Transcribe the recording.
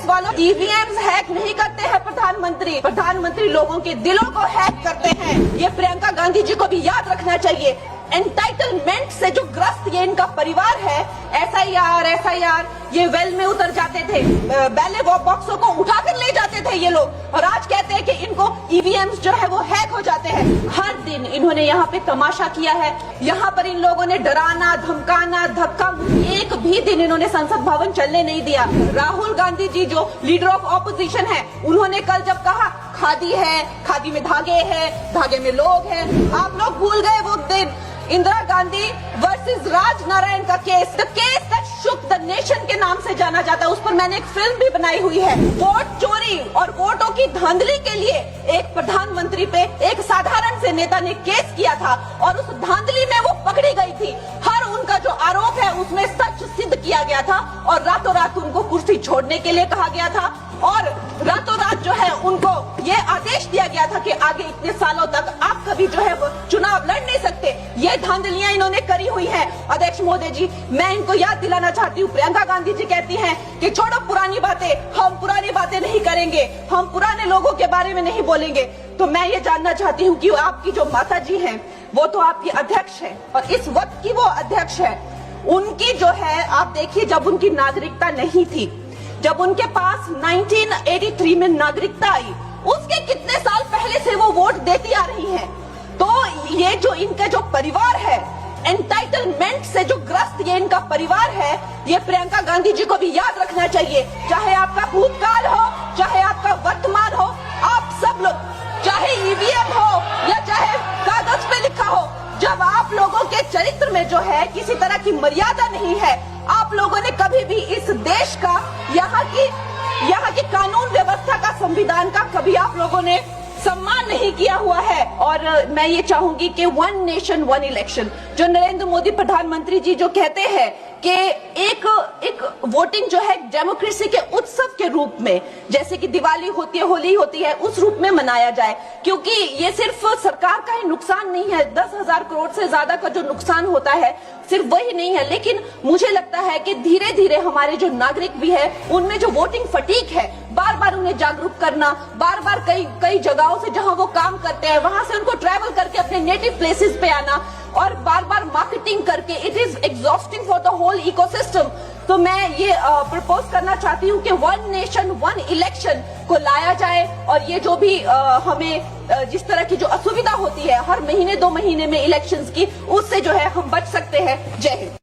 कांग्रेस वालों EVM hack नहीं करते हैं प्रधानमंत्री लोगों के दिलों को हैक करते हैं। ये प्रियंका गांधी जी को भी याद रखना चाहिए। एंटाइटलमेंट से जो ग्रस्त ये इनका परिवार है, एसआईआर ये वेल में उतर जाते थे, बैलेट बॉक्सों को उठाकर ले जाते थे ये लोग, और आज कहते हैं कि इनको ईवीएम्स जो है वो हैक हो जाते हैं। हर दिन इन्होंने यहाँ पे तमाशा किया है। यहाँ पर इन लोगों ने डराना, धमकाना, धक्का, एक भी दिन इन्होंने संसद भवन चलने नहीं दिया। राहुल गांधी जी जो लीडर ऑफ ऑपोजिशन है, उन्होंने कल जब कहा खादी है, खादी में धागे हैं, धागे में लोग हैं, आप लोग भूल गए वो दिन इंदिरा गांधी वर्सेस राज नारायण का case, the case that shook the nation के नाम से जाना जाता है। उस पर मैंने एक फिल्म भी बनाई हुई है। वोट चोरी और वोटों की धांधली के लिए एक प्रधानमंत्री पे एक साधारण से नेता ने केस किया था और उस धांधली में वो पकड़ी गई थी। हर उनका जो आरोप है उसमें सच सिद्ध किया गया था और रातों रात उनको कुर्सी छोड़ने के लिए कहा गया था और रातों रात जो है उनको ये आदेश दिया गया था कि आगे इतने सालों तक आप कभी जो है वो चुनाव लड़ नहीं सकते। ये धांधलियां इन्होंने करी हुई हैं। अध्यक्ष महोदय जी, मैं इनको याद दिलाना चाहती हूँ, प्रियंका गांधी जी कहती हैं कि छोड़ो पुरानी बातें, हम पुरानी बातें नहीं करेंगे, हम पुराने लोगों के बारे में नहीं बोलेंगे। तो मैं ये जानना चाहती हूँ कि आपकी जो माता जी हैं वो तो आपकी अध्यक्ष है और इस वक्त की वो अध्यक्ष है। उनकी जो है आप देखिए, जब उनकी नागरिकता नहीं थी, जब उनके पास 1983 में नागरिकता आई, उसके कितने साल पहले से वो वोट देती आ रही हैं। तो ये जो इनका जो परिवार है, एंटाइटलमेंट से जो ग्रस्त ये इनका परिवार है, ये प्रियंका गांधी जी को भी याद रखना चाहिए। चाहे आपका भूतकाल हो, चाहे आपका वर्तमान हो, आप सब लोग, चाहे ईवीएम हो या चाहे कागज पे लिखा हो, जब आप लोगों के चरित्र में जो है किसी तरह की मर्यादा नहीं है, आप लोगों ने कभी भी इस देश का, यहाँ की कानून व्यवस्था का, संविधान का कभी आप लोगों ने सम्मान नहीं किया हुआ है। और मैं ये चाहूंगी कि वन नेशन वन इलेक्शन, जो नरेंद्र मोदी प्रधानमंत्री जी जो कहते हैं कि एक वोटिंग जो है डेमोक्रेसी के उत्सव के रूप में, जैसे कि दिवाली होती है, होली होती है, उस रूप में मनाया जाए, क्योंकि ये सिर्फ सरकार का ही नुकसान नहीं है। 10,000 करोड़ से ज्यादा का जो नुकसान होता है सिर्फ वही नहीं है, लेकिन मुझे लगता है कि धीरे धीरे हमारे जो नागरिक भी है उनमें जो वोटिंग फटीक है, बार बार उन्हें जागरूक करना, बार बार कई जगहों से जहां वो काम करते हैं वहां से उनको ट्रैवल करके अपने नेटिव प्लेसेस पे आना और बार बार मार्केटिंग करके, it is exhausting for the whole ecosystem. तो मैं ये प्रपोज करना चाहती हूँ कि वन नेशन वन इलेक्शन को लाया जाए और ये जो भी हमें जिस तरह की जो असुविधा होती है हर महीने 2 महीने में इलेक्शंस की, उससे जो है हम बच सकते हैं। जय हिंद।